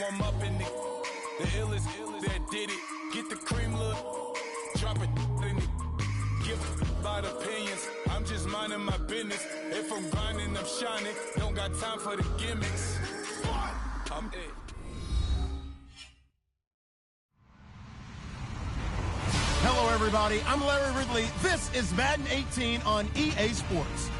I'm up in the illest that did it. Get the cream, look, drop it in it. Give about opinions. I'm just minding my business. If I'm grinding, I'm shining. Don't got time for the gimmicks. I'm it. Hello, everybody. I'm Larry Ridley. This is Madden 18 on EA Sports.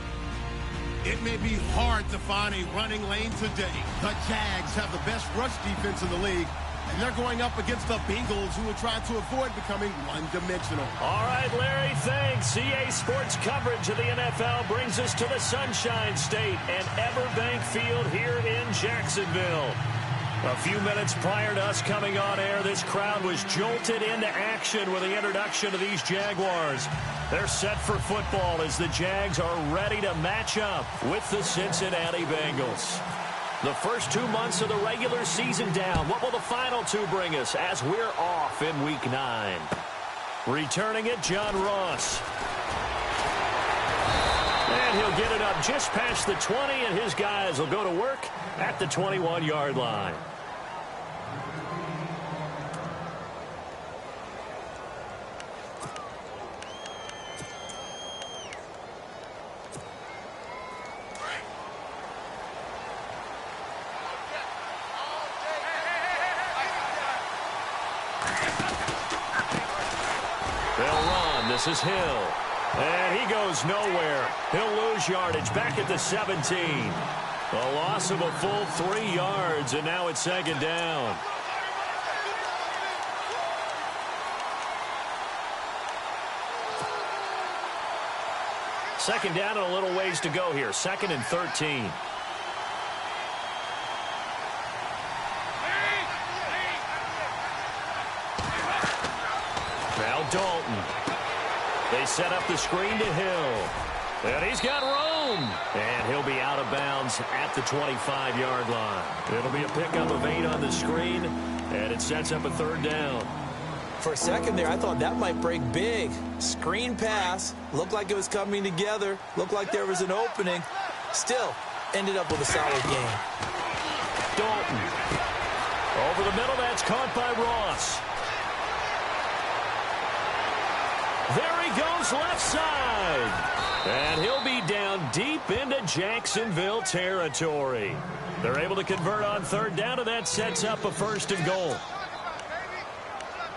It may be hard to find a running lane today. The Jags have the best rush defense in the league, and they're going up against the Bengals, who are trying to avoid becoming one-dimensional. All right, Larry, thanks. EA Sports coverage of the NFL brings us to the Sunshine State and Everbank Field here in Jacksonville. A few minutes prior to us coming on air, this crowd was jolted into action with the introduction of these Jaguars. They're set for football as the Jags are ready to match up with the Cincinnati Bengals. The first 2 months of the regular season down. What will the final two bring us as we're off in Week 9? Returning it, John Ross. And he'll get it up just past the 20, and his guys will go to work at the 21-yard line. They'll run. This is Hill. And he goes nowhere. He'll lose yardage back at the 17. A loss of a full 3 yards, and now it's second down. Second down and a little ways to go here. 2nd and 13. Now Dalton. They set up the screen to Hill. And he's got room. And he'll be out of bounds at the 25-yard line. It'll be a pickup of 8 on the screen, and it sets up a 3rd down. For a second there, I thought that might break big. Screen pass. Looked like it was coming together. Looked like there was an opening. Still, ended up with a solid game. Dalton. Over the middle, that's caught by Ross. There he goes left side. And he'll be down deep into Jacksonville territory. They're able to convert on 3rd down, and that sets up a 1st and goal.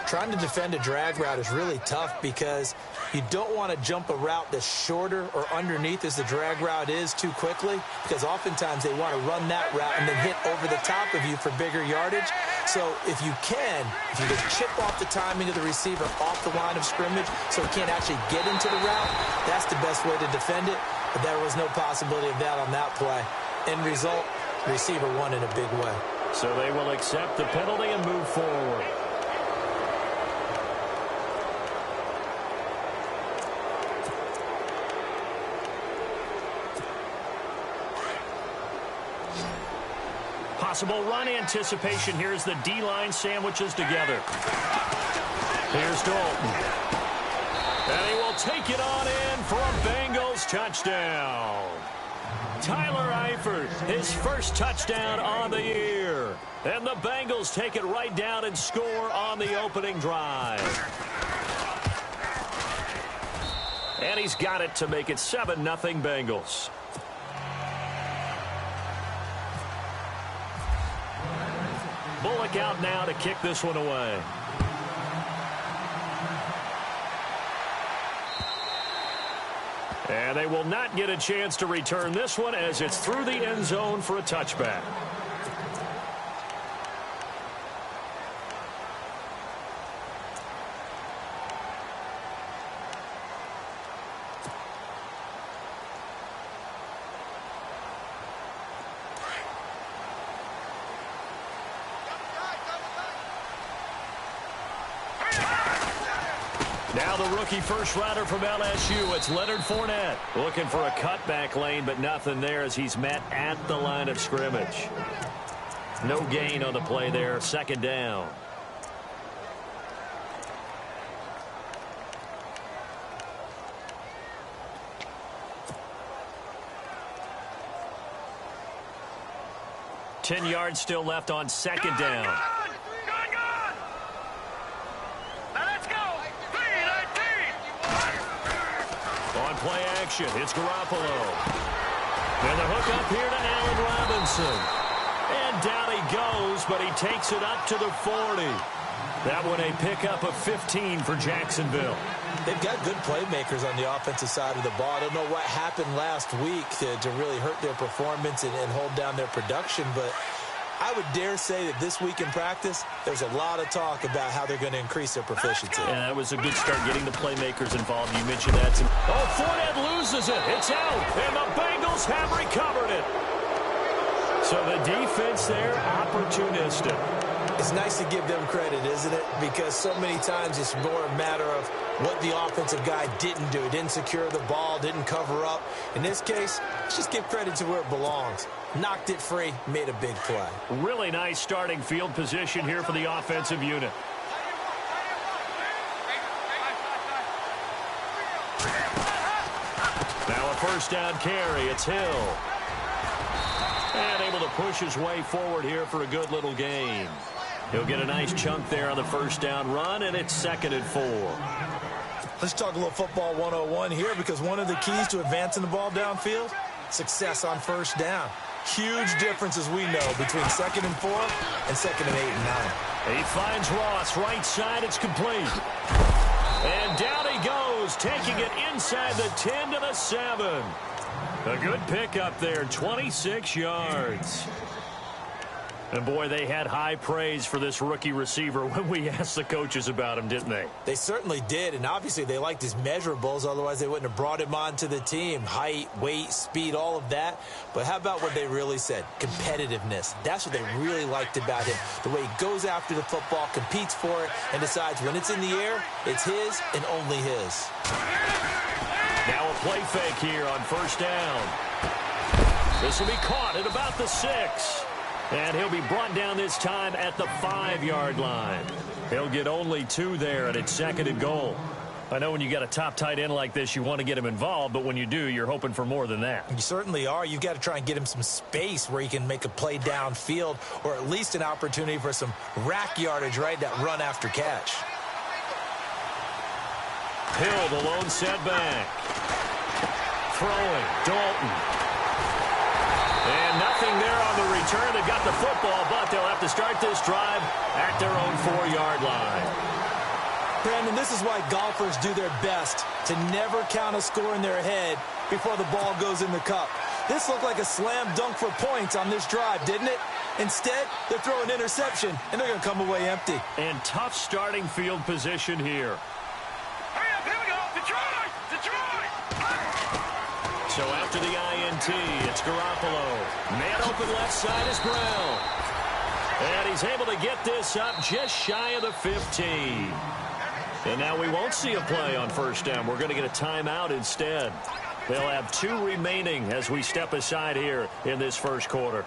Trying to defend a drag route is really tough because you don't want to jump a route that's shorter or underneath as the drag route is too quickly, because oftentimes they want to run that route and then hit over the top of you for bigger yardage. So if you can just chip off the timing of the receiver off the line of scrimmage so he can't actually get into the route, that's the best way to defend it. But there was no possibility of that on that play. End result, the receiver won in a big way. So they will accept the penalty and move forward. Possible run anticipation. Here's the D-line sandwiches together. Here's Dalton. And he will take it on in for a Bengals touchdown. Tyler Eifert, his first touchdown on the year. And the Bengals take it right down and score on the opening drive. And he's got it to make it 7-0 Bengals. Bullock out now to kick this one away. And they will not get a chance to return this one as it's through the end zone for a touchback. Now the rookie first rounder from LSU, it's Leonard Fournette. Looking for a cutback lane, but nothing there as he's met at the line of scrimmage. No gain on the play there, 2nd down. 10 yards still left on second down. Now let's go. 3-19. On play action, it's Garoppolo. And the hook up here to Allen Robinson. And down he goes, but he takes it up to the 40. That one a pickup of 15 for Jacksonville. They've got good playmakers on the offensive side of the ball. I don't know what happened last week to really hurt their performance and hold down their production, but I would dare say that this week in practice, there's a lot of talk about how they're going to increase their proficiency. Yeah, that was a good start getting the playmakers involved. You mentioned that. Oh, Fournette loses it. It's out, and the Bengals have recovered it. So the defense there, opportunistic. It's nice to give them credit, isn't it? Because so many times it's more a matter of what the offensive guy didn't do. Didn't secure the ball, didn't cover up. In this case, let's just give credit to where it belongs. Knocked it free, made a big play. Really nice starting field position here for the offensive unit. Now a first down carry. It's Hill. And able to push his way forward here for a good little gain. He'll get a nice chunk there on the first down run, and it's 2nd and 4. Let's talk a little football 101 here, because one of the keys to advancing the ball downfield, success on first down. Huge difference, as we know, between 2nd and 4 and 2nd and 8 and 9. He finds Ross right side. It's complete. And down he goes, taking it inside the 10 to the 7. A good pickup there, 26 yards. And, boy, they had high praise for this rookie receiver when we asked the coaches about him, didn't they? They certainly did, and obviously they liked his measurables. Otherwise, they wouldn't have brought him onto the team. Height, weight, speed, all of that. But how about what they really said? Competitiveness. That's what they really liked about him. The way he goes after the football, competes for it, and decides when it's in the air, it's his and only his. Now a play fake here on first down. This will be caught at about the 6. And he'll be brought down this time at the 5-yard line. He'll get only 2 there, and it's 2nd and goal. I know when you got a top tight end like this, you want to get him involved, but when you do, you're hoping for more than that. You certainly are. You've got to try and get him some space where he can make a play downfield, or at least an opportunity for some rack yardage, right? That run after catch. Hill, the lone setback. Throwing, Dalton. And nothing there on the return. They've got the football, but they'll have to start this drive at their own 4-yard line. Brandon, this is why golfers do their best to never count a score in their head before the ball goes in the cup. This looked like a slam dunk for points on this drive, didn't it? Instead, they're throwing an interception, and they're going to come away empty. And tough starting field position here. Hurry up, here we go. Detroit! Detroit! So after the INT, it's Garoppolo. Man open left side is Brown. And he's able to get this up just shy of the 15. And now we won't see a play on first down. We're going to get a timeout instead. They'll have 2 remaining as we step aside here in this first quarter.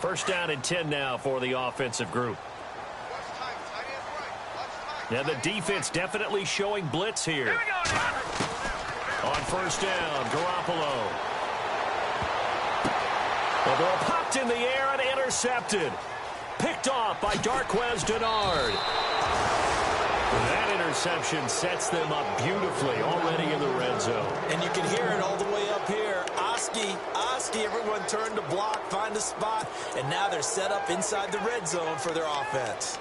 First down and 10 now for the offensive group. Now the defense definitely showing blitz here. On first down, Garoppolo. The ball popped in the air and intercepted. Picked off by Darquez Denard. That interception sets them up beautifully already in the red zone. And you can hear it all the way up here. Oski, everyone turned to block, find a spot, and now they're set up inside the red zone for their offense.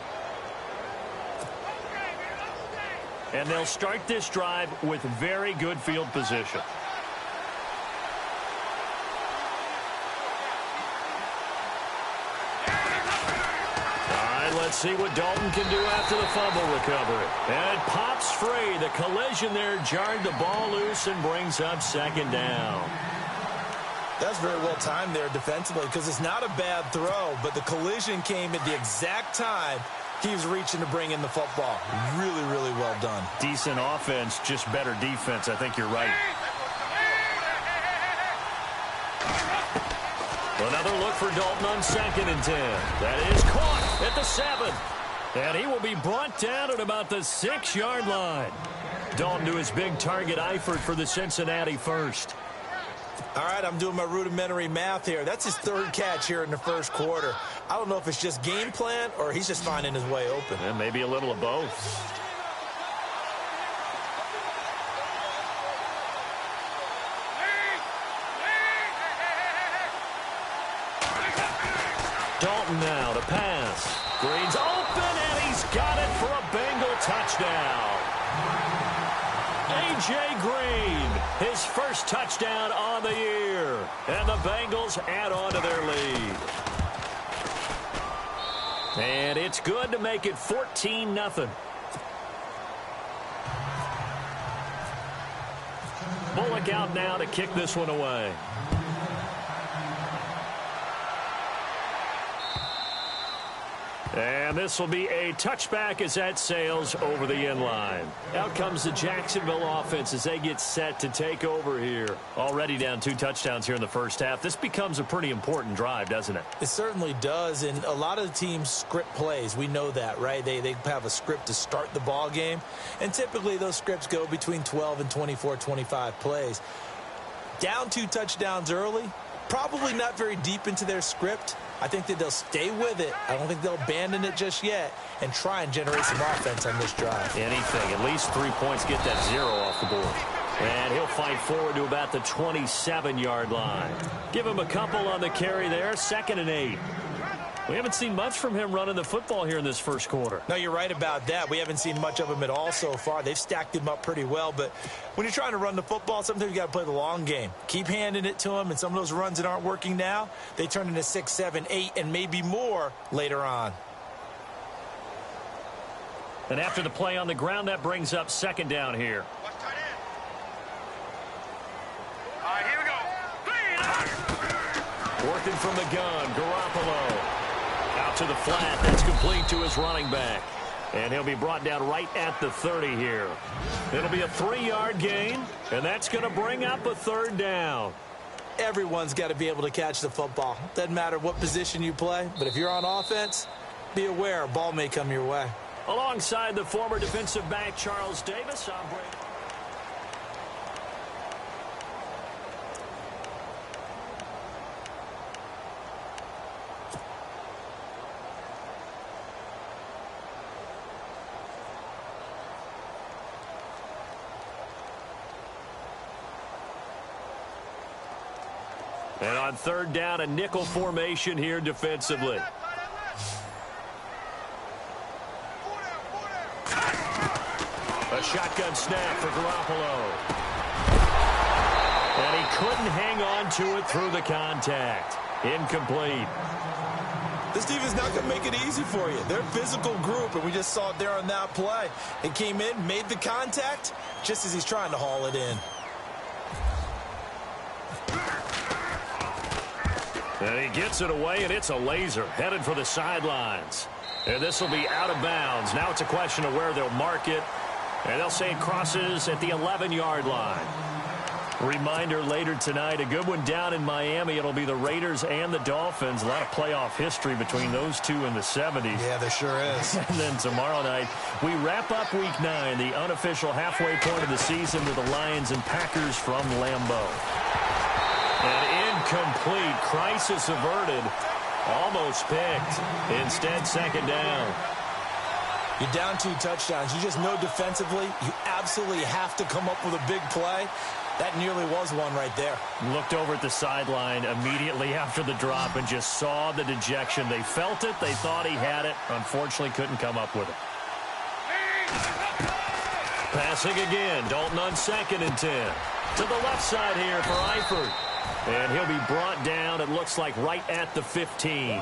And they'll start this drive with very good field position. Let's see what Dalton can do after the fumble recovery. And it pops free. The collision there jarred the ball loose and brings up 2nd down. That's very well timed there defensively, because it's not a bad throw, but the collision came at the exact time he was reaching to bring in the football. Really, really well done. Decent offense, just better defense. I think you're right. Another look for Dalton on 2nd and 10. That is caught at the 7. And he will be brought down at about the 6-yard line. Dalton to his big target, Eifert, for the Cincinnati first. All right, I'm doing my rudimentary math here. That's his 3rd catch here in the 1st quarter. I don't know if it's just game plan or he's just finding his way open. And maybe a little of both. Dalton now to pass. Green's open, and he's got it for a Bengal touchdown. A.J. Green, his first touchdown on the year. And the Bengals add on to their lead. And it's good to make it 14-0. Bullock out now to kick this one away. And this will be a touchback as that sails over the end line. Out comes the Jacksonville offense as they get set to take over here. Already down 2 touchdowns here in the first half. This becomes a pretty important drive, doesn't it? It certainly does, and a lot of the teams script plays. We know that, right? They have a script to start the ball game, and typically those scripts go between 12 and 24, 25 plays. Down 2 touchdowns early, probably not very deep into their script. I think that they'll stay with it. I don't think they'll abandon it just yet and try and generate some offense on this drive. Anything. At least 3 points. Get that 0 off the board. And he'll fight forward to about the 27-yard line. Give him a couple on the carry there. 2nd and 8. We haven't seen much from him running the football here in this 1st quarter. No, you're right about that. We haven't seen much of him at all so far. They've stacked him up pretty well. But when you're trying to run the football, sometimes you got to play the long game. Keep handing it to him, and some of those runs that aren't working now, they turn into 6, 7, 8, and maybe more later on. And after the play on the ground, that brings up 2nd down here. All right, here we go. Working from the gun, Garoppolo. Out to the flat. That's complete to his running back. And he'll be brought down right at the 30 here. It'll be a 3-yard gain, and that's going to bring up a 3rd down. Everyone's got to be able to catch the football. Doesn't matter what position you play, but if you're on offense, be aware a ball may come your way. Alongside the former defensive back, Charles Davis, I'm Brady. And on 3rd down, a nickel formation here defensively. A shotgun snap for Garoppolo. And he couldn't hang on to it through the contact. Incomplete. This defense not going to make it easy for you. They're a physical group, and we just saw it there on that play. It came in, made the contact, just as he's trying to haul it in. And he gets it away, and it's a laser headed for the sidelines. And this will be out of bounds. Now it's a question of where they'll mark it. And they'll say it crosses at the 11-yard line. Reminder later tonight, a good one down in Miami. It'll be the Raiders and the Dolphins. A lot of playoff history between those two in the 70s. Yeah, there sure is. And then tomorrow night, we wrap up Week 9, the unofficial halfway point of the season with the Lions and Packers from Lambeau. An incomplete, crisis averted, almost picked. Instead, 2nd down. You're down 2 touchdowns. You just know defensively you absolutely have to come up with a big play. That nearly was one right there. Looked over at the sideline immediately after the drop and just saw the dejection. They felt it. They thought he had it. Unfortunately, couldn't come up with it. Passing again. Dalton on 2nd and 10. To the left side here for Eifert. And he'll be brought down, it looks like, right at the 15.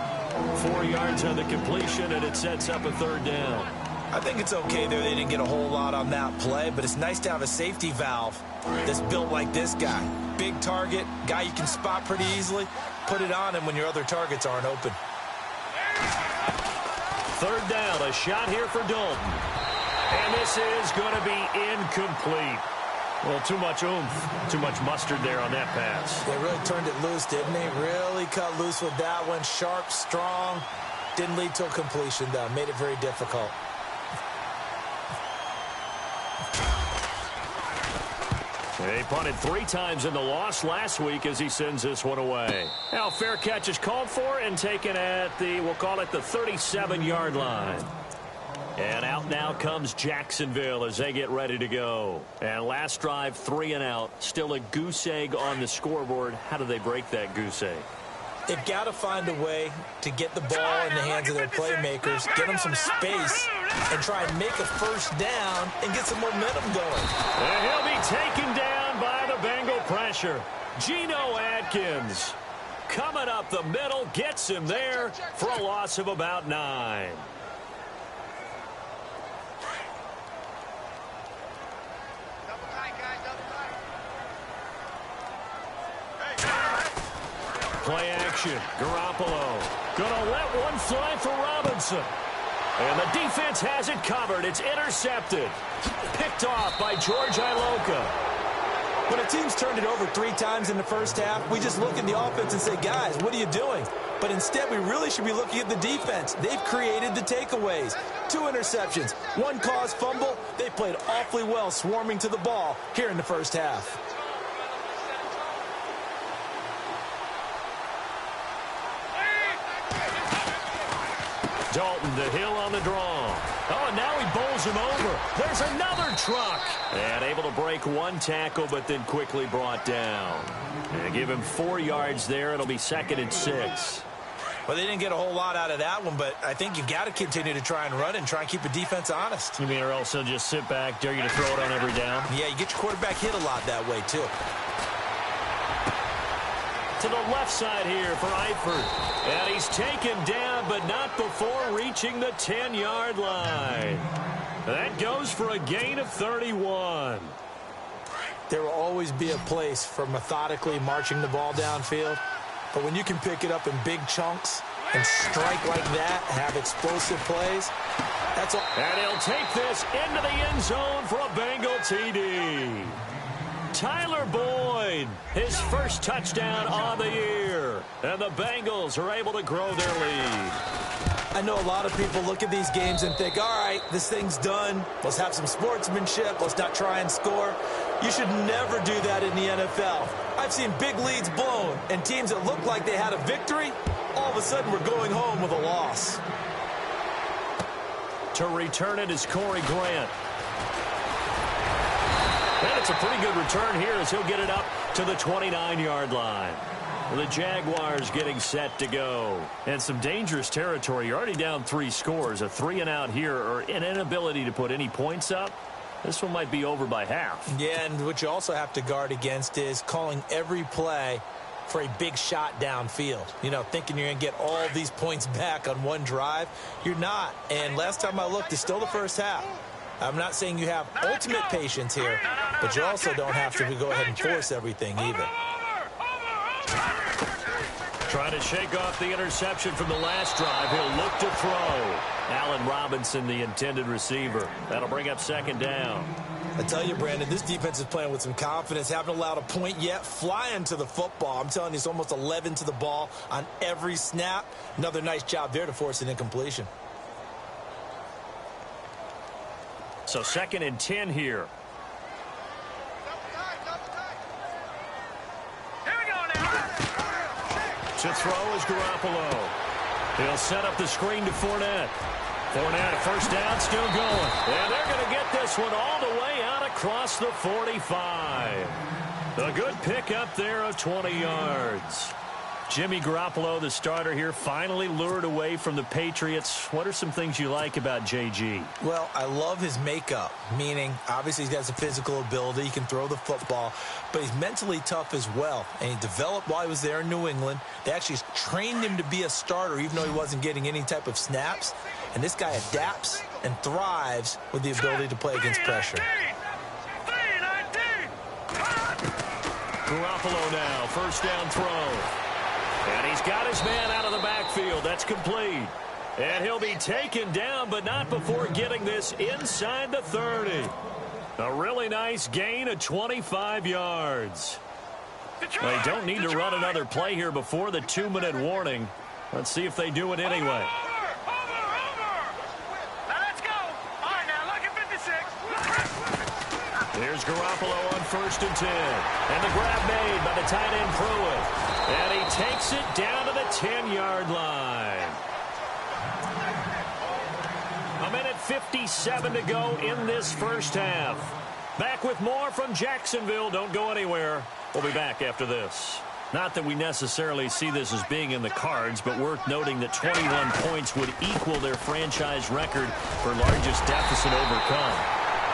4 yards on the completion, and it sets up a 3rd down. I think it's okay there. They didn't get a whole lot on that play, but it's nice to have a safety valve that's built like this guy. Big target, guy you can spot pretty easily. Put it on him when your other targets aren't open. 3rd down, a shot here for Dalton. And this is going to be incomplete. Well, too much oomph, too much mustard there on that pass. They really turned it loose, didn't they? Really cut loose with that one. Sharp, strong. Didn't lead to a completion, though. Made it very difficult. He punted 3 times in the loss last week as he sends this one away. Now, fair catch is called for and taken at the, we'll call it the 37-yard line. And out now comes Jacksonville as they get ready to go. And last drive, 3 and out. Still a goose egg on the scoreboard. How do they break that goose egg? They've got to find a way to get the ball in the hands of their playmakers, get them some space, and try and make a first down and get some momentum going. And he'll be taken down by the Bengal pressure. Geno Atkins coming up the middle, gets him there for a loss of about 9. Play action. Garoppolo gonna let one fly for Robinson. And the defense has it covered. It's intercepted. Picked off by George Iloka. When a team's turned it over 3 times in the first half, we just look at the offense and say, guys, what are you doing? But instead, we really should be looking at the defense. They've created the takeaways. 2 interceptions, 1 caused fumble. They played awfully well swarming to the ball here in the first half. Dalton to Hill on the draw. Oh, and now he bowls him over. There's another truck. And able to break 1 tackle, but then quickly brought down. And give him 4 yards there. It'll be 2nd and 6. Well, they didn't get a whole lot out of that one, but I think you've got to continue to try and run and try and keep the defense honest. You mean, or else he'll just sit back, dare you to throw it on every down? Yeah, you get your quarterback hit a lot that way, too. To the left side here for Eifert. And he's taken down, but not before reaching the 10-yard line. That goes for a gain of 31. There will always be a place for methodically marching the ball downfield. But when you can pick it up in big chunks and strike like that, have explosive plays, that's all. And he'll take this into the end zone for a Bengal TD. Tyler Boyd, his first touchdown on the year. And the Bengals are able to grow their lead. I know a lot of people look at these games and think, all right, this thing's done. Let's have some sportsmanship. Let's not try and score. You should never do that in the NFL. I've seen big leads blown, and teams that looked like they had a victory, all of a sudden were going home with a loss. To return it is Corey Grant. And it's a pretty good return here as he'll get it up to the 29-yard line. The Jaguars getting set to go. And some dangerous territory. You're already down 3 scores. A 3-and-out here, or an inability to put any points up. This one might be over by half. Yeah, and what you also have to guard against is calling every play for a big shot downfield. You know, thinking you're going to get all these points back on one drive. You're not. And last time I looked, it's still the first half. I'm not saying you have ultimate patience here, but you also don't have to go ahead and force everything either. Trying to shake off the interception from the last drive. He'll look to throw. Allen Robinson, the intended receiver. That'll bring up 2nd down. I tell you, Brandon, this defense is playing with some confidence. Haven't allowed a point yet. Flying to the football. I'm telling you, it's almost 11 to the ball on every snap. Another nice job there to force an incompletion. So 2nd and 10 here. To throw is Garoppolo. He'll set up the screen to Fournette. Fournette, a first down, still going. And they're going to get this one all the way out across the 45. A good pickup there of 20 yards. Jimmy Garoppolo, the starter here, finally lured away from the Patriots. What are some things you like about JG? Well, I love his makeup, meaning obviously he's got some physical ability. He can throw the football, but he's mentally tough as well. And he developed while he was there in New England. They actually trained him to be a starter even though he wasn't getting any type of snaps. And this guy adapts and thrives with the ability to play against pressure. Garoppolo now, first down throw. And he's got his man out of the backfield. That's complete. And he'll be taken down, but not before getting this inside the 30. A really nice gain of 25 yards. They don't need to run another play here before the 2-minute warning. Let's see if they do it anyway. Now let's go. All right, now look at 56. Here's Garoppolo on 1st and 10. And the grab made by the tight end Pruitt. And he takes it down to the 10-yard line. A minute 57 to go in this first half. Back with more from Jacksonville. Don't go anywhere. We'll be back after this. Not that we necessarily see this as being in the cards, but worth noting that 21 points would equal their franchise record for largest deficit overcome.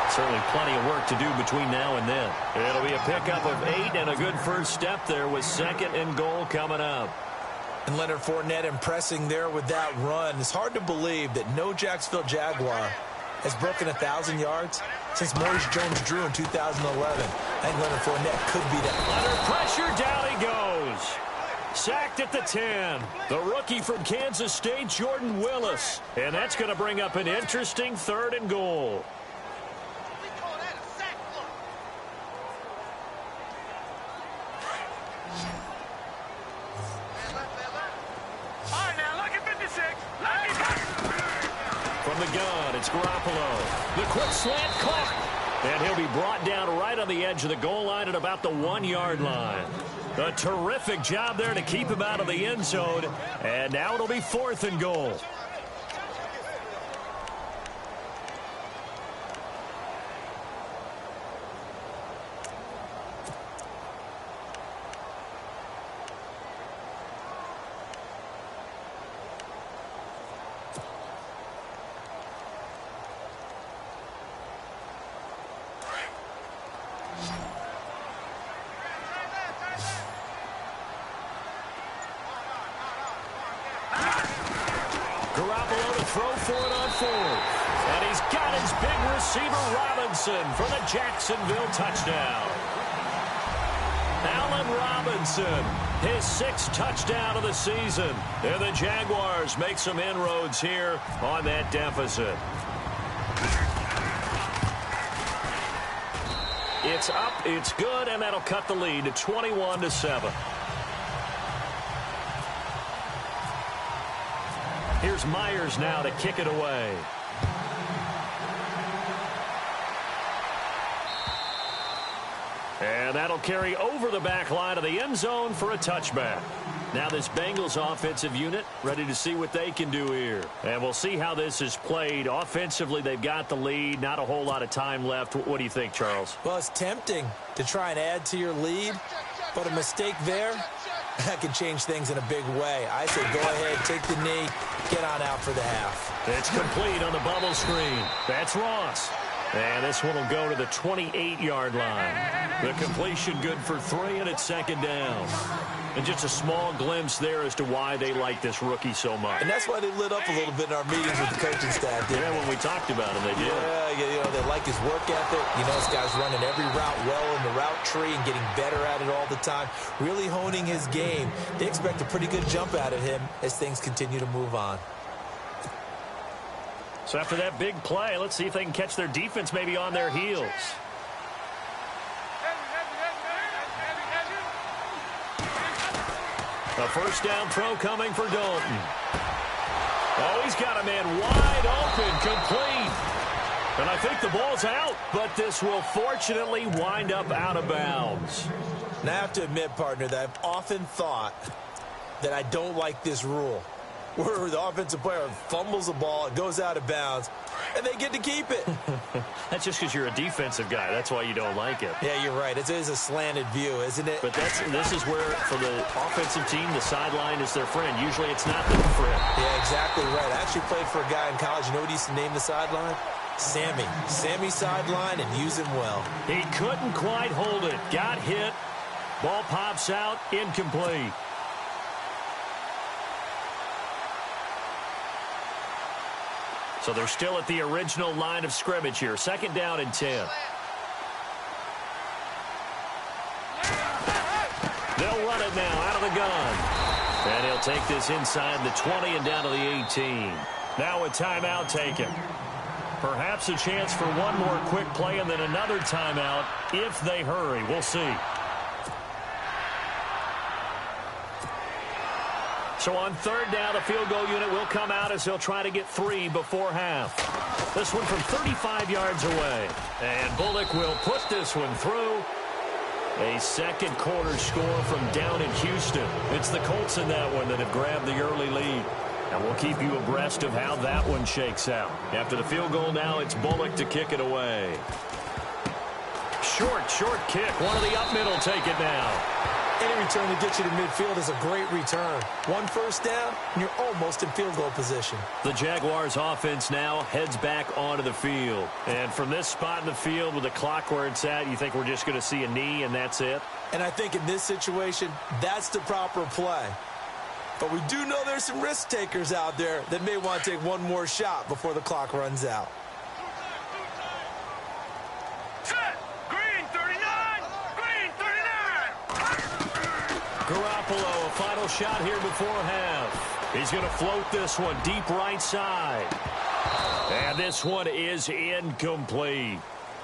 Certainly plenty of work to do between now and then. It'll be a pickup of 8 and a good first step there with 2nd and goal coming up. And Leonard Fournette impressing there with that run. It's hard to believe that no Jacksonville Jaguar has broken 1,000 yards since Maurice Jones-Drew in 2011. I think Leonard Fournette could be that. Under pressure, down he goes. Sacked at the 10. The rookie from Kansas State, Jordan Willis. And that's going to bring up an interesting 3rd and goal. From the gun, it's Garoppolo. The quick slant caught. And he'll be brought down right on the edge of the goal line at about the 1-yard line. A terrific job there to keep him out of the end zone. And now it'll be 4th and goal. Garoppolo to throw for it on 4th. And he's got his big receiver Robinson for the Jacksonville touchdown. Allen Robinson, his 6th touchdown of the season. And the Jaguars make some inroads here on that deficit. It's up, it's good, and that'll cut the lead to 21-7. Here's Myers now to kick it away. And that'll carry over the back line of the end zone for a touchback. Now this Bengals offensive unit ready to see what they can do here. And we'll see how this is played. Offensively, they've got the lead. Not a whole lot of time left. What do you think, Charles? Well, it's tempting to try and add to your lead, but a mistake there, that can change things in a big way. I say go ahead, take the knee, get on out for the half. It's complete on the bubble screen. That's Ross. And this one will go to the 28-yard line. The completion good for 3, and it's 2nd down. And just a small glimpse there as to why they like this rookie so much. And that's why they lit up a little bit in our meetings with the coaching staff. Yeah, when we talked about him, they did. Yeah, you know, they like his work ethic. You know, this guy's running every route well in the route tree and getting better at it all the time. Really honing his game. They expect a pretty good jump out of him as things continue to move on. So after that big play, let's see if they can catch their defense maybe on their heels. A first down throw coming for Dalton. Oh, he's got a man wide open, complete. And I think the ball's out, but this will fortunately wind up out of bounds. Now, I have to admit, partner, that I've often thought that I don't like this rule, where the offensive player fumbles the ball, it goes out of bounds, and they get to keep it. That's just because you're a defensive guy. That's why you don't like it. Yeah, you're right. It is a slanted view, isn't it? But this is where, for the offensive team, the sideline is their friend. Usually it's not their friend. Yeah, exactly right. I actually played for a guy in college. You know what he used to name the sideline? Sammy. Sammy sideline, and use him well. He couldn't quite hold it. Got hit. Ball pops out. Incomplete. So they're still at the original line of scrimmage here. 2nd down and 10. They'll run it now out of the gun. And he'll take this inside the 20 and down to the 18. Now a timeout taken. Perhaps a chance for one more quick play and then another timeout if they hurry. We'll see. So on third down, the field goal unit will come out as they'll try to get 3 before half. This one from 35 yards away. And Bullock will put this one through. A second quarter score from down in Houston. It's the Colts in that one that have grabbed the early lead. And we'll keep you abreast of how that one shakes out. After the field goal now, it's Bullock to kick it away. Short kick. One of the up middle take it now. Any return to get you to midfield is a great return. 1 first down, and you're almost in field goal position. The Jaguars offense now heads back onto the field. And from this spot in the field with the clock where it's at, you think we're just going to see a knee and that's it? And I think in this situation, that's the proper play. But we do know there's some risk takers out there that may want to take one more shot before the clock runs out. Garoppolo, a final shot here before half. He's going to float this one deep right side. And this one is incomplete.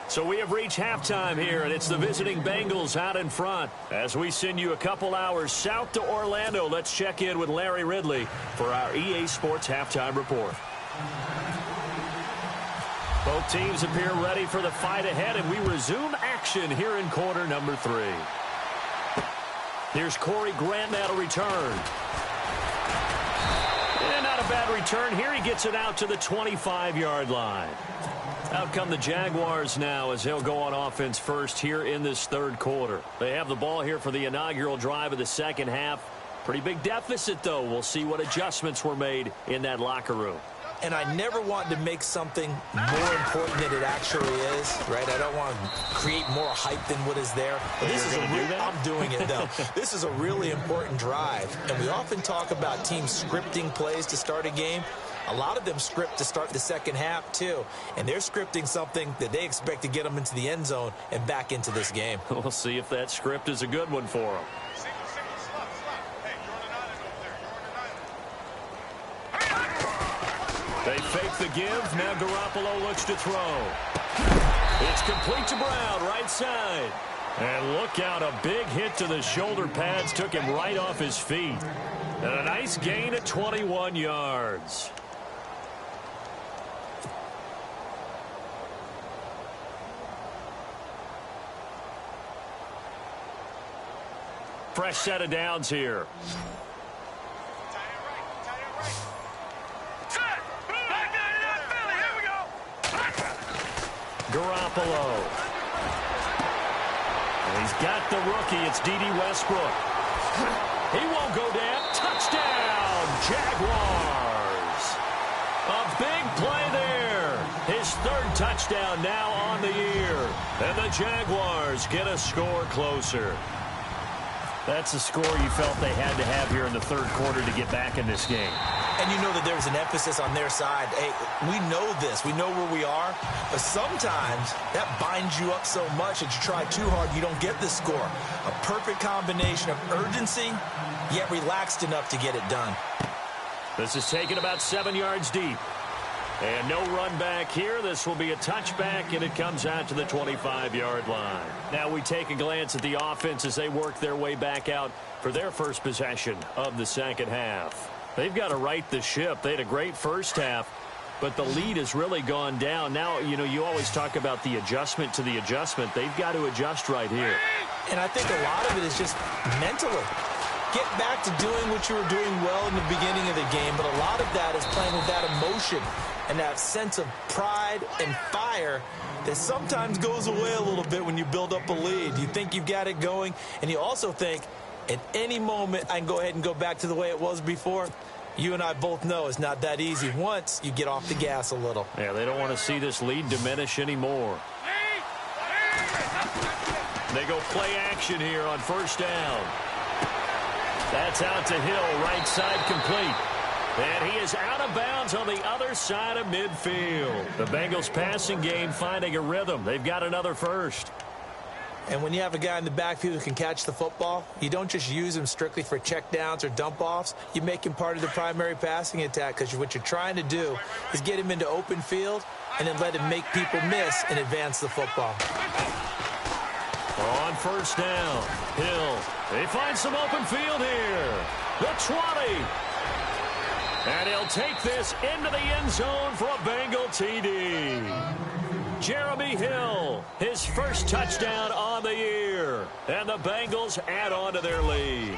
So we have reached halftime here, and it's the visiting Bengals out in front. As we send you a couple hours south to Orlando, let's check in with Larry Ridley for our EA Sports Halftime Report. Both teams appear ready for the fight ahead, and we resume action here in quarter number 3. Here's Corey Grant now to return. And not a bad return here. He gets it out to the 25-yard line. Out come the Jaguars now as they'll go on offense first here in this third quarter. They have the ball here for the inaugural drive of the second half. Pretty big deficit, though. We'll see what adjustments were made in that locker room. And I never want to make something more important than it actually is, right? I don't want to create more hype than what is there. But this is I'm doing it, though. This is a really important drive. And we often talk about teams scripting plays to start a game. A lot of them script to start the second half, too. And they're scripting something that they expect to get them into the end zone and back into this game. We'll see if that script is a good one for them. They fake the give. Now Garoppolo looks to throw. It's complete to Brown, right side. And look out, a big hit to the shoulder pads took him right off his feet. And a nice gain at 21 yards. Fresh set of downs here. Garoppolo. And he's got the rookie. It's D.D. Westbrook. He won't go down. Touchdown, Jaguars. A big play there. His third touchdown now on the year. And the Jaguars get a score closer. That's a score you felt they had to have here in the third quarter to get back in this game. And you know that there's an emphasis on their side. Hey, we know this. We know where we are. But sometimes that binds you up so much that you try too hard, you don't get the score. A perfect combination of urgency, yet relaxed enough to get it done. This is taken about 7 yards deep. And no run back here. This will be a touchback, and it comes out to the 25-yard line. Now we take a glance at the offense as they work their way back out for their first possession of the second half. They've got to right the ship. They had a great first half, but the lead has really gone down. Now, you know, you always talk about the adjustment to the adjustment. They've got to adjust right here. And I think a lot of it is just mentally. Get back to doing what you were doing well in the beginning of the game, but a lot of that is playing with that emotion and that sense of pride and fire that sometimes goes away a little bit when you build up a lead. You think you've got it going, and you also think at any moment I can go ahead and go back to the way it was before. You and I both know it's not that easy once you get off the gas a little. Yeah, they don't want to see this lead diminish anymore. They go play action here on first down. That's out to Hill, right side complete. And he is out of bounds on the other side of midfield. The Bengals passing game finding a rhythm. They've got another first. And when you have a guy in the backfield who can catch the football, you don't just use him strictly for checkdowns or dump-offs. You make him part of the primary passing attack, because what you're trying to do is get him into open field and then let him make people miss and advance the football. On first down, Hill. They find some open field here. The 20. And he'll take this into the end zone for a Bengal TD. Jeremy Hill, his first touchdown on the year. And the Bengals add on to their lead.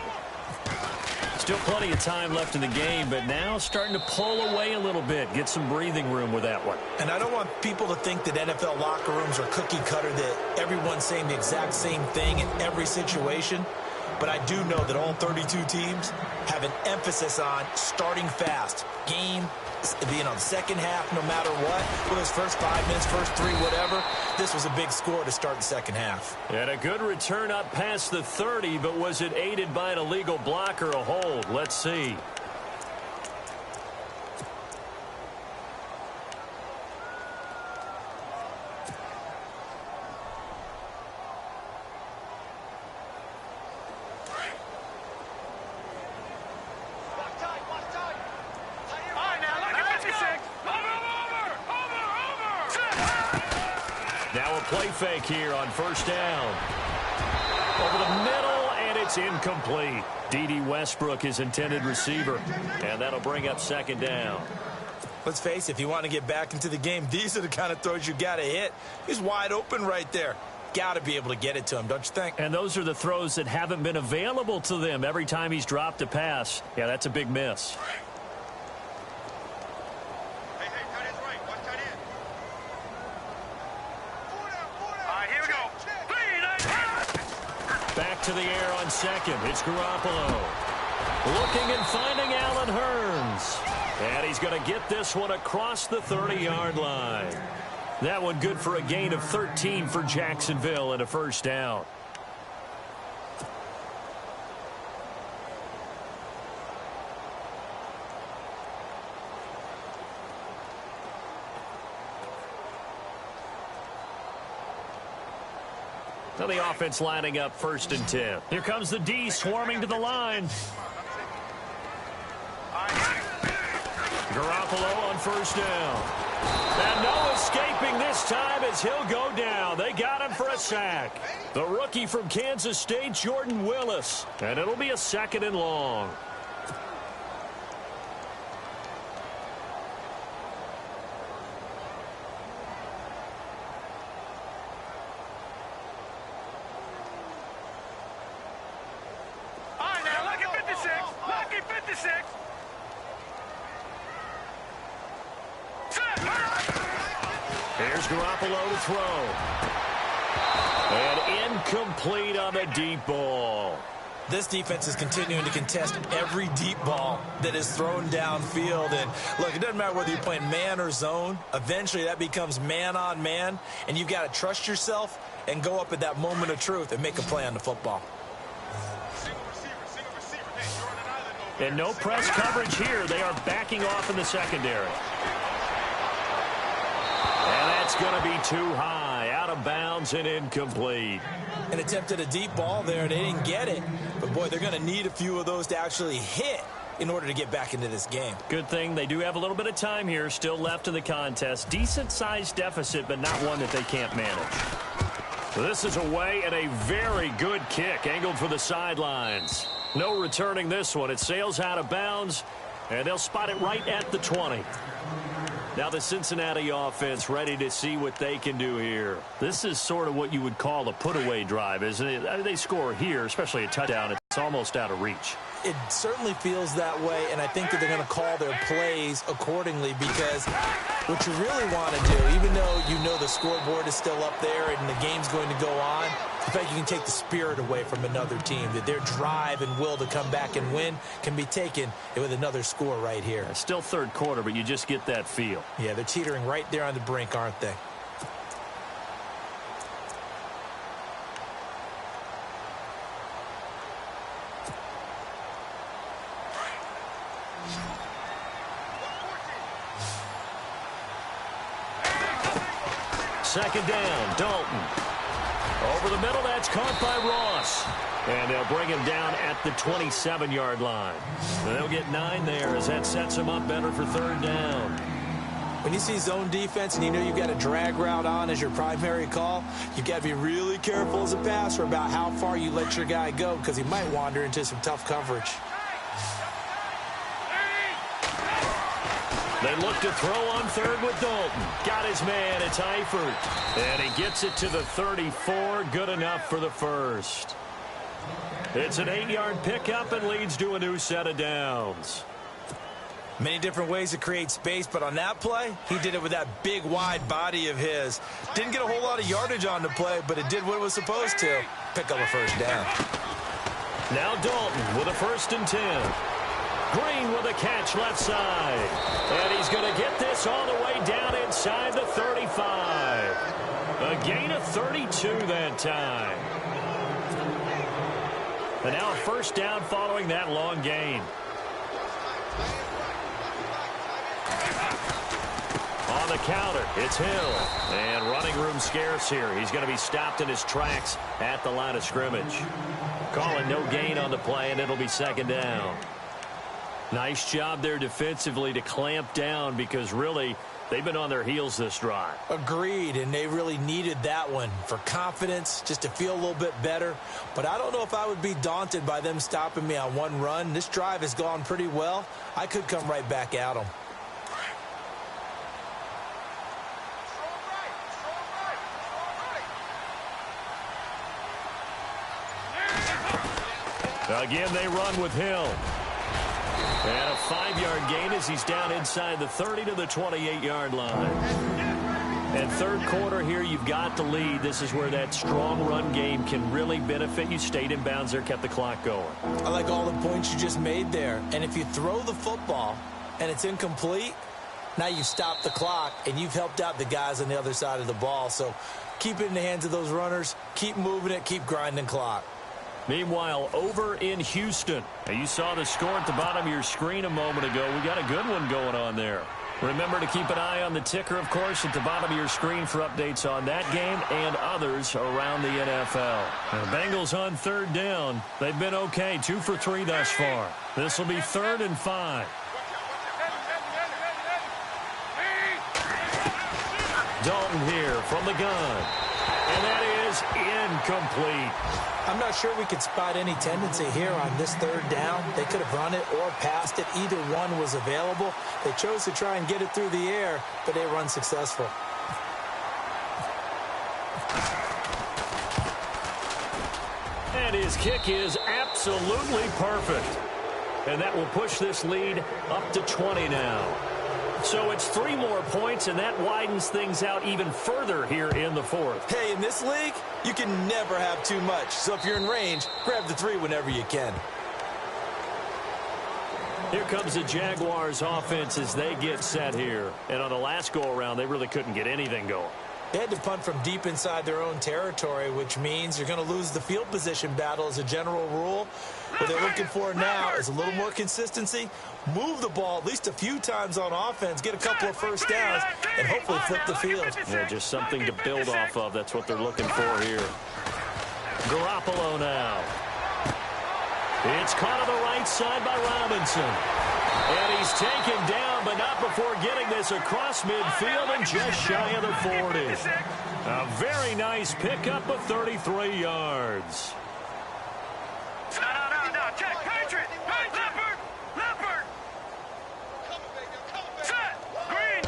Still plenty of time left in the game, but now starting to pull away a little bit. Get some breathing room with that one. And I don't want people to think that NFL locker rooms are cookie cutter, that everyone's saying the exact same thing in every situation. But I do know that all 32 teams have an emphasis on starting fast. Game, the second half, no matter what. For those first 5 minutes, first 3, whatever. This was a big score to start the second half. And a good return up past the 30, but was it aided by an illegal block or a hold? Let's see. Play fake here on first down. Over the middle, and it's incomplete. D.D. Westbrook, his intended receiver. And that'll bring up second down. Let's face it, if you want to get back into the game, these are the kind of throws you got to hit. He's wide open right there. Got to be able to get it to him, don't you think? And those are the throws that haven't been available to them every time he's dropped a pass. Yeah, that's a big miss. Back to the air on second. It's Garoppolo. Looking and finding Allen Hurns. And he's going to get this one across the 30-yard line. That one good for a gain of 13 for Jacksonville and a first down. So the offense lining up first and 10. Here comes the D swarming to the line. Garoppolo on first down. And no escaping this time as he'll go down. They got him for a sack. The rookie from Kansas State, Jordan Willis. And it'll be a second and long. Here's Garoppolo to throw. And incomplete on the deep ball. This defense is continuing to contest every deep ball that is thrown downfield. And look, it doesn't matter whether you're playing man or zone. Eventually that becomes man on man. And you've got to trust yourself and go up at that moment of truth and make a play on the football. And no press coverage here. They are backing off in the secondary. And that's going to be too high. Out of bounds and incomplete. An attempt at a deep ball there. They didn't get it. But, boy, they're going to need a few of those to actually hit in order to get back into this game. Good thing they do have a little bit of time here still left in the contest. Decent-sized deficit, but not one that they can't manage. This is away and a very good kick angled for the sidelines. No returning this one. It sails out of bounds, and they'll spot it right at the 20. Now the Cincinnati offense ready to see what they can do here. This is sort of what you would call a put-away drive, isn't it? They score here, especially a touchdown. It's almost out of reach. It certainly feels that way, and I think that they're going to call their plays accordingly, because what you really want to do, even though you know the scoreboard is still up there and the game's going to go on, the fact you can take the spirit away from another team, that their drive and will to come back and win can be taken with another score right here. It's still third quarter, but you just get that feel. Yeah, they're teetering right there on the brink, aren't they? Second down, Dalton. Over the middle, that's caught by Ross. And they'll bring him down at the 27-yard line. And they'll get 9 there as that sets him up better for third down. When you see zone defense and you know you've got a drag route on as your primary call, you've got to be really careful as a passer about how far you let your guy go because he might wander into some tough coverage. They look to throw on third with Dalton. Got his man. It's Eifert. And he gets it to the 34. Good enough for the first. It's an 8-yard pickup and leads to a new set of downs. Many different ways to create space, but on that play, he did it with that big, wide body of his. Didn't get a whole lot of yardage on the play, but it did what it was supposed to. Pick up a first down. Now Dalton with a 1st and 10. Green with a catch left side. And he's going to get this all the way down inside the 35. A gain of 32 that time. And now a first down following that long gain. On the counter, it's Hill. And running room scarce here. He's going to be stopped in his tracks at the line of scrimmage. Calling no gain on the play, and it'll be second down. Nice job there defensively to clamp down because really they've been on their heels this drive. Agreed, and they really needed that one for confidence, just to feel a little bit better. But I don't know if I would be daunted by them stopping me on one run. This drive has gone pretty well. I could come right back at them. Again, they run with Hill. And a 5-yard gain as he's down inside the 30 to the 28-yard line. And third quarter here, you've got the lead. This is where that strong run game can really benefit you. Stayed in bounds there, kept the clock going. I like all the points you just made there. And if you throw the football and it's incomplete, now you've stopped the clock and you've helped out the guys on the other side of the ball. So keep it in the hands of those runners. Keep moving it. Keep grinding clock. Meanwhile, over in Houston, you saw the score at the bottom of your screen a moment ago. We got a good one going on there. Remember to keep an eye on the ticker, of course, at the bottom of your screen for updates on that game and others around the NFL. Now, Bengals on third down. They've been okay, 2 for 3 thus far. This will be 3rd and 5. Dalton here from the gun. And that is incomplete. I'm not sure we could spot any tendency here on this third down. They could have run it or passed it. Either one was available. They chose to try and get it through the air, but they were unsuccessful. And his kick is absolutely perfect. And that will push this lead up to 20 now. So it's 3 more points, and that widens things out even further here in the 4th. Hey, in this league, you can never have too much. So if you're in range, grab the 3 whenever you can. Here comes the Jaguars offense as they get set here. And on the last go-around, they really couldn't get anything going. They had to punt from deep inside their own territory, which means you're going to lose the field position battle as a general rule. What they're looking for now is a little more consistency, move the ball at least a few times on offense, get a couple of first downs, and hopefully flip the field. Yeah, just something to build off of. That's what they're looking for here. Garoppolo now. It's caught on the right side by Robinson. And he's taken down, but not before getting this across midfield and just shy of the 40. A very nice pickup of 33 yards. No. Check. Patriot. Leopard. Set. Green.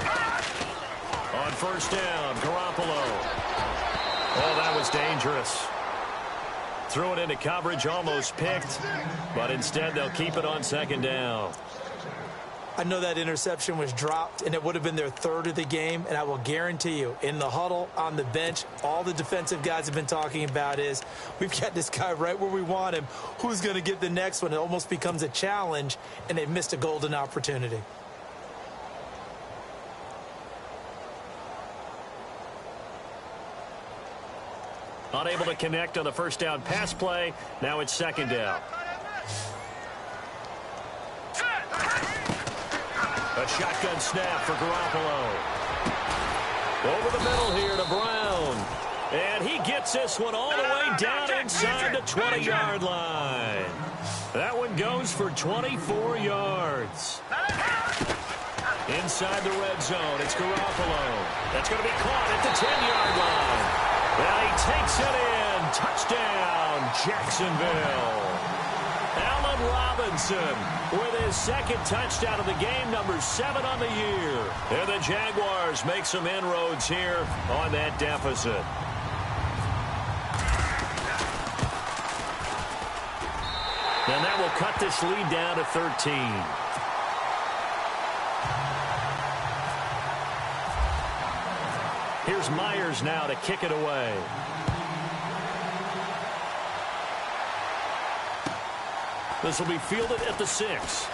On first down, Garoppolo. Oh, that was dangerous. Threw it into coverage, almost picked, but instead they'll keep it on second down. I know that interception was dropped, and it would have been their 3rd of the game, and I will guarantee you, in the huddle, on the bench, all the defensive guys have been talking about is, we've got this guy right where we want him. Who's going to get the next one? It almost becomes a challenge, and they've missed a golden opportunity. Unable to connect on the first down pass play. Now it's second down. A shotgun snap for Garoppolo. Over the middle here to Brown. And he gets this one all the way down inside the 20-yard line. That one goes for 24 yards. Inside the red zone, it's Garoppolo. That's going to be caught at the 10-yard line. And he takes it in. Touchdown, Jacksonville. Allen Robinson with his second touchdown of the game, number 7 on the year. And the Jaguars make some inroads here on that deficit. And that will cut this lead down to 13. Here's Myers now to kick it away. This will be fielded at the 6.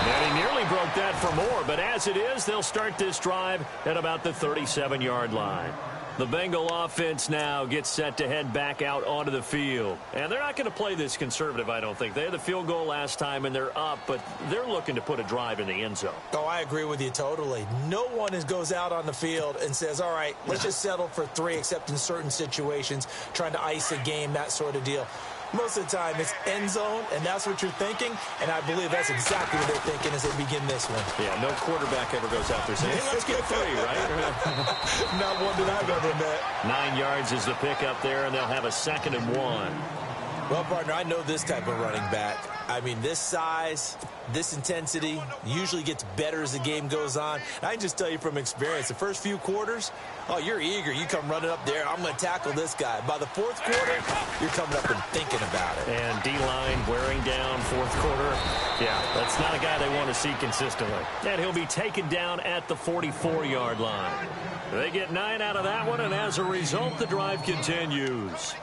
And he nearly broke that for more, but as it is, they'll start this drive at about the 37-yard line. The Bengal offense now gets set to head back out onto the field. And they're not going to play this conservative, I don't think. They had the field goal last time, and they're up, but they're looking to put a drive in the end zone. Oh, I agree with you totally. No one goes out on the field and says, all right, let's just settle for 3, except in certain situations, trying to ice a game, that sort of deal. Most of the time, it's end zone, and that's what you're thinking, and I believe that's exactly what they're thinking as they begin this one. Yeah, no quarterback ever goes out there saying, hey, let's get 3, right? Not one that I've ever met. 9 yards is the pickup there, and they'll have a 2nd and 1. Well, partner, I know this type of running back. I mean, this size, this intensity usually gets better as the game goes on. And I can just tell you from experience, the first few quarters, oh, you're eager. You come running up there, I'm going to tackle this guy. By the 4th quarter, you're coming up and thinking about it. And D-line wearing down 4th quarter. Yeah, that's not a guy they want to see consistently. And he'll be taken down at the 44-yard line. They get 9 out of that one, and as a result, the drive continues.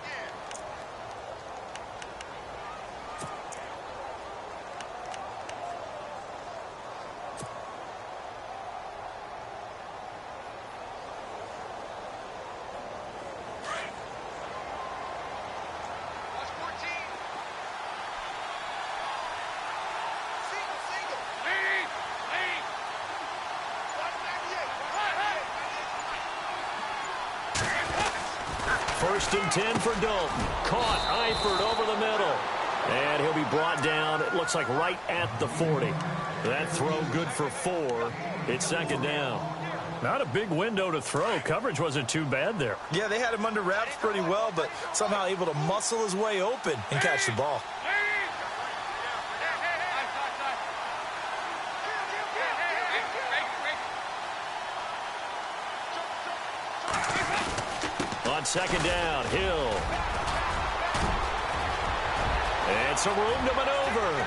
First and 10 for Dalton. Caught Eifert over the middle. And he'll be brought down, it looks like right at the 40. That throw good for 4. It's 2nd down. Not a big window to throw. Coverage wasn't too bad there. Yeah, they had him under wraps pretty well, but somehow able to muscle his way open and catch the ball. On 2nd down, Hill. And some room to maneuver.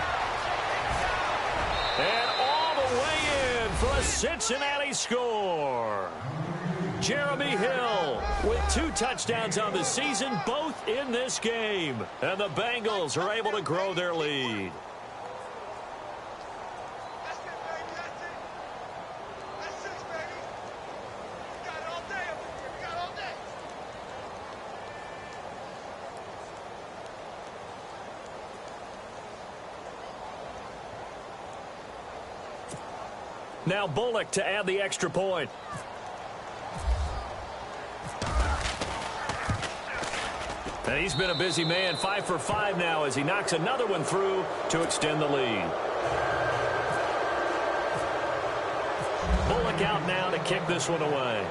And all the way in for a Cincinnati score. Jeremy Hill with 2 touchdowns on the season, both in this game. And the Bengals are able to grow their lead. Now Bullock to add the extra point. And he's been a busy man, 5 for 5 now as he knocks another one through to extend the lead. Bullock out now to kick this one away.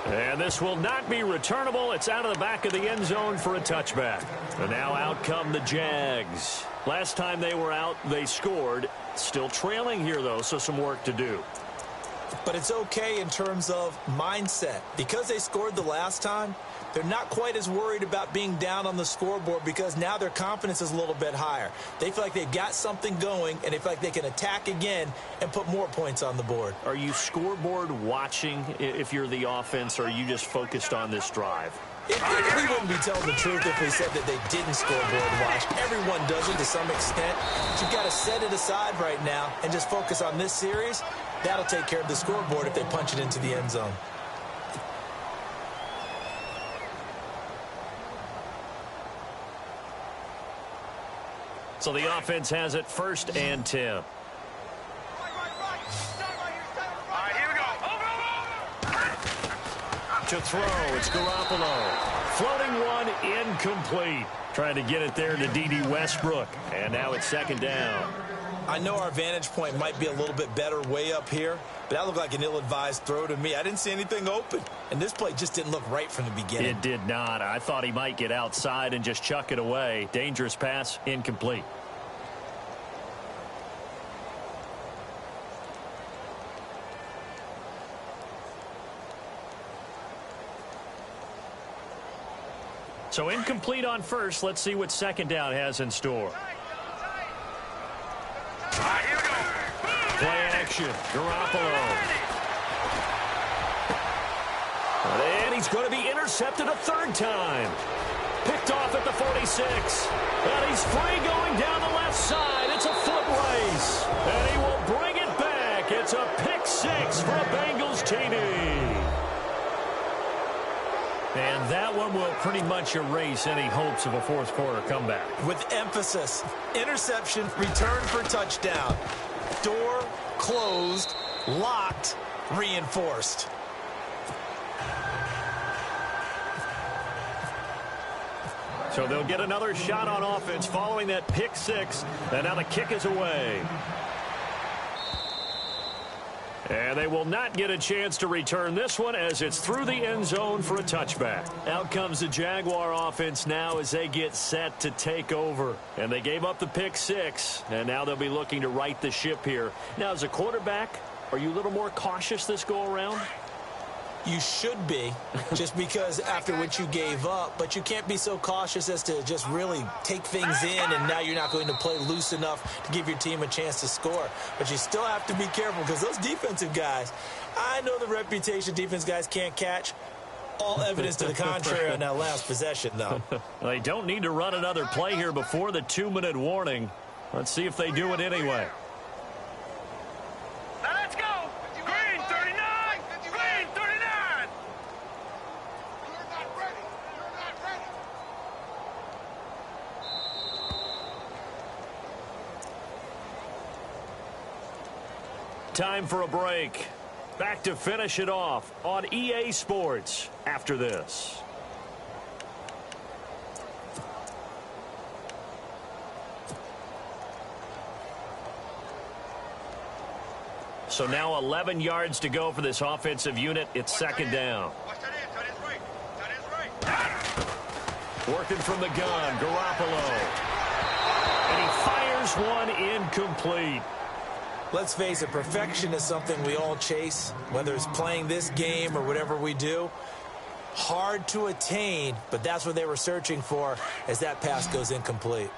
And this will not be returnable. It's out of the back of the end zone for a touchback. And now out come the Jags. Last time they were out, they scored. Still trailing here, though, so some work to do. But it's okay in terms of mindset. Because they scored the last time, they're not quite as worried about being down on the scoreboard because now their confidence is a little bit higher. They feel like they've got something going, and they feel like they can attack again and put more points on the board. Are you scoreboard watching if you're the offense, or are you just focused on this drive? We wouldn't be telling the truth if we said that they didn't scoreboard watch. Everyone does it to some extent. But you've got to set it aside right now and just focus on this series. That'll take care of the scoreboard if they punch it into the end zone. So the offense has it 1st and 10. To throw, it's Garoppolo. Floating one, incomplete. Trying to get it there to D.D. Westbrook. And now it's second down. I know our vantage point might be a little bit better way up here, but that looked like an ill-advised throw to me. I didn't see anything open, and this play just didn't look right from the beginning. It did not. I thought he might get outside and just chuck it away. Dangerous pass, incomplete. So incomplete on first. Let's see what second down has in store. Play action. Garoppolo. And he's going to be intercepted a third time. Picked off at the 46. And he's free going down the left side. It's a foot race. And he will bring it back. It's a pick six for a Bengals TD. And that one will pretty much erase any hopes of a fourth quarter comeback. With emphasis, interception, return for touchdown. Door closed, locked, reinforced. So they'll get another shot on offense following that pick six. And now the kick is away. And they will not get a chance to return this one as it's through the end zone for a touchback. Out comes the Jaguar offense now as they get set to take over. And they gave up the pick six, and now they'll be looking to right the ship here. Now, as a quarterback, are you a little more cautious this go-around? You should be, just because after what you gave up, but you can't be so cautious as to just really take things in, and now you're not going to play loose enough to give your team a chance to score. But you still have to be careful because those defensive guys, I know the reputation defense guys can't catch. All evidence to the contrary on that last possession, though. They don't need to run another play here before the 2-minute warning. Let's see if they do it anyway. Time for a break. Back to finish it off on EA Sports after this. So now 11 yards to go for this offensive unit. It's second down. Working from the gun, Garoppolo. And he fires one incomplete. Let's face it, perfection is something we all chase, whether it's playing this game or whatever we do. Hard to attain, but that's what they were searching for as that pass goes incomplete.